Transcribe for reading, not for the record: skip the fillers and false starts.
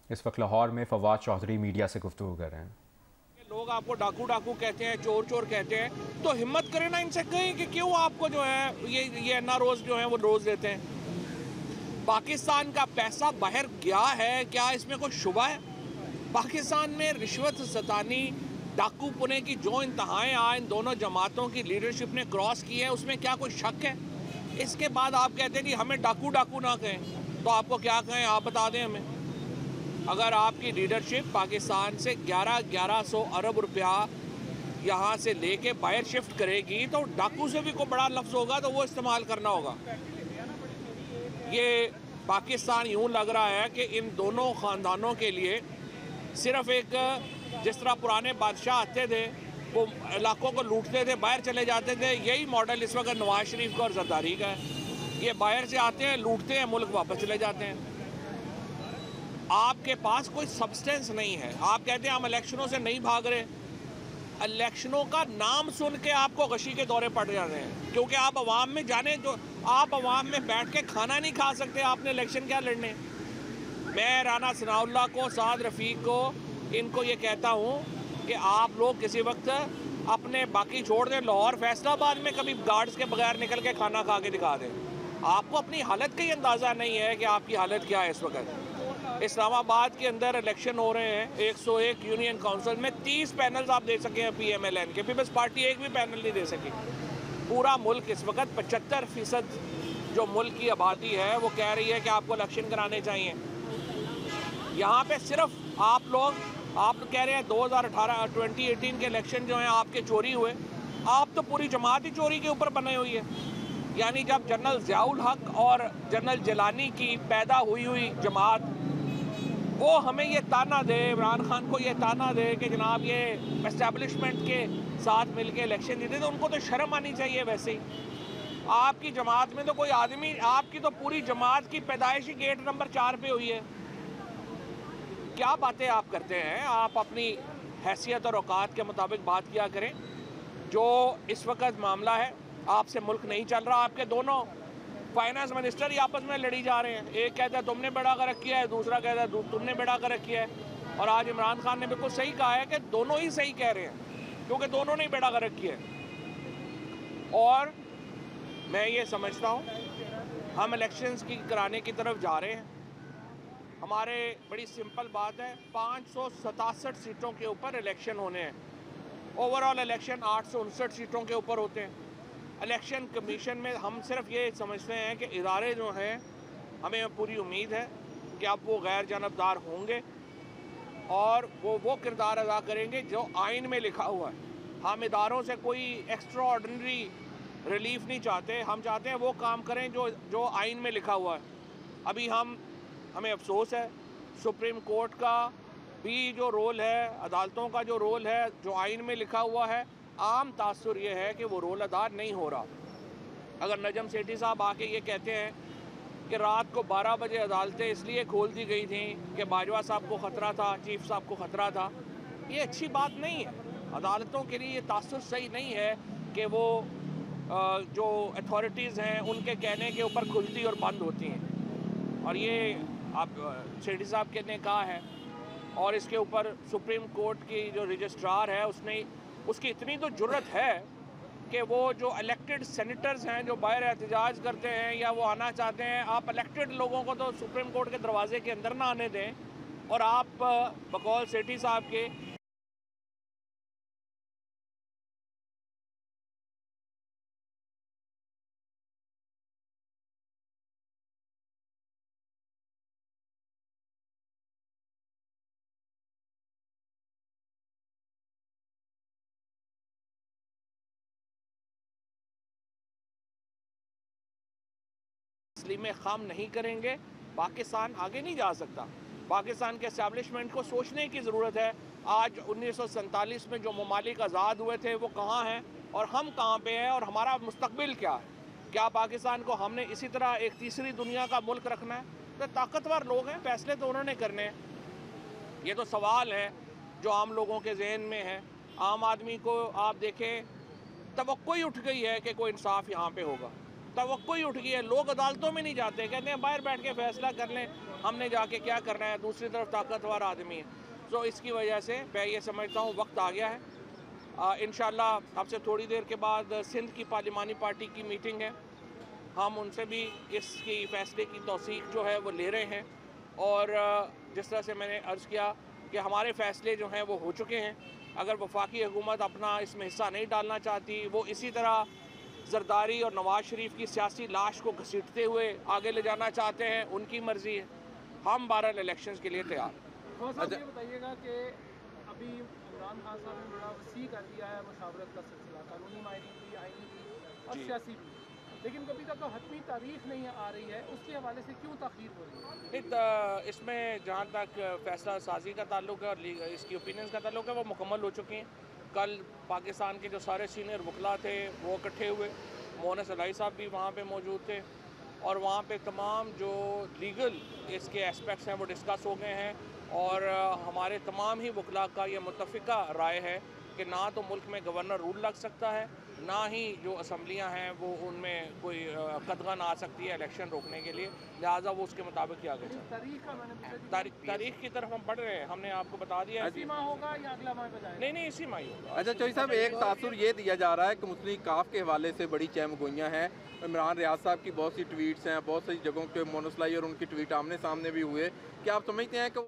इस वक्त लाहौर में फवाद चौधरी मीडिया से गुफ्तगू कर रहे हैं। लोग आपको डाकू डाकू कहते हैं, चोर चोर कहते हैं, तो हिम्मत करें ना इनसे कहें कि क्यों आपको जो है ये अन्ना रोज़ जो है वो रोज़ देते हैं। पाकिस्तान का पैसा बाहर गया है क्या, इसमें कोई शुबा है? पाकिस्तान में रिश्वत सतानी डाकू पुने की जो इंतहाएं आज इन दोनों जमातों की लीडरशिप ने क्रॉस की है, उसमें क्या कोई शक है? इसके बाद आप कहते हैं कि हमें डाकू डाकू ना कहें, तो आपको क्या कहें? आप बता दें हमें। अगर आपकी लीडरशिप पाकिस्तान से 1100 अरब रुपया यहाँ से लेके बाहर शिफ्ट करेगी, तो डाकू से भी कोई बड़ा लफ्ज़ होगा तो वो इस्तेमाल करना होगा। ये पाकिस्तान यूं लग रहा है कि इन दोनों ख़ानदानों के लिए सिर्फ एक, जिस तरह पुराने बादशाह आते थे वो इलाकों को लूटते थे, बाहर चले जाते थे, यही मॉडल इस वक्त नवाज शरीफ का और जरदारी का है। ये बाहर से आते हैं, लूटते हैं, मुल्क वापस चले जाते हैं। आपके पास कोई सब्सटेंस नहीं है। आप कहते हैं हम इलेक्शनों से नहीं भाग रहे। इलेक्शनों का नाम सुन के आपको गशी के दौरे पड़ जा रहे हैं, क्योंकि आप अवाम में जाने, जो आप अवाम में बैठ के खाना नहीं खा सकते, आपने इलेक्शन क्या लड़ने। मैं राना सनाउल्लाह को, साद रफ़ीक को, इनको ये कहता हूँ कि आप लोग किसी वक्त अपने बाकी छोड़ दें, लाहौर फैसलाबाद में कभी गार्ड्स के बगैर निकल के खाना खा के दिखा दें। आपको अपनी हालत का ही अंदाज़ा नहीं है कि आपकी हालत क्या है। इस वक्त इस्लामाबाद के अंदर इलेक्शन हो रहे हैं, 101 यूनियन काउंसिल में 30 पैनल्स आप दे सके हैं PMLN के, पीपल्स पार्टी एक भी पैनल नहीं दे सकी। पूरा मुल्क इस वक्त 75% जो मुल्क की आबादी है वो कह रही है कि आपको इलेक्शन कराने चाहिए। यहाँ पे सिर्फ आप कह रहे हैं 2018 के इलेक्शन जो हैं आपके चोरी हुए। आप तो पूरी जमात ही चोरी के ऊपर बने हुई है। यानी जब जनरल ज़ियाउल हक और जनरल जिलानी की पैदा हुई जमात, वो हमें ये ताना दे, इमरान खान को ये ताना दे कि जनाब ये एस्टेब्लिशमेंट के साथ मिलके इलेक्शन जीते, तो उनको तो शर्म आनी चाहिए। वैसे ही आपकी जमात में तो कोई आदमी, आपकी तो पूरी जमात की पैदाइश ही गेट नंबर 4 पे हुई है। क्या बातें आप करते हैं? आप अपनी हैसियत और औकात के मुताबिक बात किया करें। जो इस वक्त मामला है, आपसे मुल्क नहीं चल रहा। आपके दोनों फाइनेंस मिनिस्टर ही आपस में लड़ी जा रहे हैं। एक कहता है तुमने बेड़ा गर्क किया है, दूसरा कहता है तुमने बेड़ा गर्क किया है। और आज इमरान खान ने बिल्कुल सही कहा है कि दोनों ही सही कह रहे हैं, क्योंकि दोनों ने बेड़ा गर्क किया है। और मैं ये समझता हूँ हम इलेक्शंस की कराने की तरफ जा रहे हैं। हमारे बड़ी सिंपल बात है, 567 सीटों के ऊपर इलेक्शन होने हैं। ओवरऑल इलेक्शन 859 सीटों के ऊपर होते हैं। इलेक्शन कमीशन में हम सिर्फ ये समझते हैं कि इदारे जो हैं, हमें पूरी उम्मीद है कि अब वो गैर जानबदार होंगे और वो किरदार अदा करेंगे जो आइन में लिखा हुआ है। हम इदारों से कोई एक्स्ट्रा ऑर्डिनरी रिलीफ नहीं चाहते। हम चाहते हैं वो काम करें जो आइन में लिखा हुआ है। अभी हमें अफसोस है, सुप्रीम कोर्ट का भी जो रोल है, अदालतों का जो रोल है, जो आइन में लिखा हुआ है, आम तासुर ये है कि वो रोल अदा नहीं हो रहा। अगर नजम सेठी साहब आके ये कहते हैं कि रात को 12 बजे अदालतें इसलिए खोल दी गई थी कि बाजवा साहब को ख़तरा था, चीफ साहब को ख़तरा था, ये अच्छी बात नहीं है। अदालतों के लिए ये तासुर सही नहीं है कि वो जो अथॉरिटीज़ हैं उनके कहने के ऊपर खुलती और बंद होती हैं। और ये आप सेठी साहब के ने कहा है, और इसके ऊपर सुप्रीम कोर्ट की जो रजिस्ट्रार है उसकी इतनी तो जुर्रत है कि वो जो इलेक्टेड सेनेटर्स हैं जो बाहर एहतजाज करते हैं या वो आना चाहते हैं, आप इलेक्टेड लोगों को तो सुप्रीम कोर्ट के दरवाजे के अंदर ना आने दें, और आप बकौल सेठी साहब के में खाम नहीं करेंगे, पाकिस्तान आगे नहीं जा सकता। पाकिस्तान के एस्टेब्लिशमेंट को सोचने की ज़रूरत है। आज 1947 में जो ममालिक आज़ाद हुए थे वो कहाँ हैं और हम कहाँ पे हैं, और हमारा मुस्तकबिल क्या है। क्या पाकिस्तान को हमने इसी तरह एक तीसरी दुनिया का मुल्क रखना है? तो ताकतवर लोग हैं, फैसले तो उन्होंने करने हैं। ये तो सवाल है जो आम लोगों के जहन में है। आम आदमी को आप देखें, तवक्को ही उठ गई है कि कोई इंसाफ यहाँ पे होगा। तवक्को ही उठ गई है। लोग अदालतों में नहीं जाते, कहते हैं बाहर बैठ के फैसला कर लें। हमने जाके क्या करना है, दूसरी तरफ ताकतवर आदमी है। तो इसकी वजह से मैं ये समझता हूँ वक्त आ गया है। इंशाल्लाह अब से थोड़ी देर के बाद सिंध की पार्लिमानी पार्टी की मीटिंग है, हम उनसे भी इसकी फ़ैसले की तौसीक जो है वो ले रहे हैं। और जिस तरह से मैंने अर्ज़ किया कि हमारे फ़ैसले जो हैं वो हो चुके हैं। अगर वफाकी हुकूमत अपना इसमें हिस्सा नहीं डालना चाहती, वो इसी तरह जरदारी और नवाज़ शरीफ की सियासी लाश को घसीटते हुए आगे ले जाना चाहते हैं, उनकी मर्ज़ी है। हम 12 इलेक्शंस के लिए तैयार। अच्छा, ये बताइएगा कि अभी इमरान खान साहब ने बड़ा वसी कर दिया है मशावरत का सिलसिला, कानूनी माहिरीन भी, आईनी भी और सियासी भी, लेकिन कभी तक हतमी तारीख नहीं आ रही है, उसके हवाले से क्यों ताख़ीर हो रही है? इसमें जहाँ तक फ़ैसला साजी का ताल्लुक है और इसकी ओपिनियंस का ताल्लुक है, वो मुकम्मल हो चुकी हैं। कल पाकिस्तान के जो सारे सीनियर वकला थे वो इकट्ठे हुए, मोहन सलाई साहब भी वहाँ पे मौजूद थे और वहाँ पे तमाम जो लीगल इसके एस्पेक्ट्स हैं वो डिस्कस हो गए हैं। और हमारे तमाम ही वकला का ये मुत्तफ़िका राय है कि ना तो मुल्क में गवर्नर रूल लग सकता है, ना ही जो असम्बलियाँ हैं वो उनमें कोई कदगन आ सकती है इलेक्शन रोकने के लिए, लिहाजा वो उसके मुताबिक ही आगे तारीख की तरफ हम बढ़ रहे हैं। हमने आपको बता दिया इसी माह होगा या अगला माह बजाएगा? नहीं, इसी माह ही होगा। अच्छा चौधरी साहब, एक तासुर ये दिया जा रहा है कि मुस्लिम काफ के हवाले से बड़ी चहमगोइयाँ हैं। इमरान रियाज साहब की बहुत सी ट्वीट्स हैं, बहुत सी जगहों पे मोनसलाई और उनकी ट्वीट आमने सामने भी हुए। क्या आप समझते हैं कि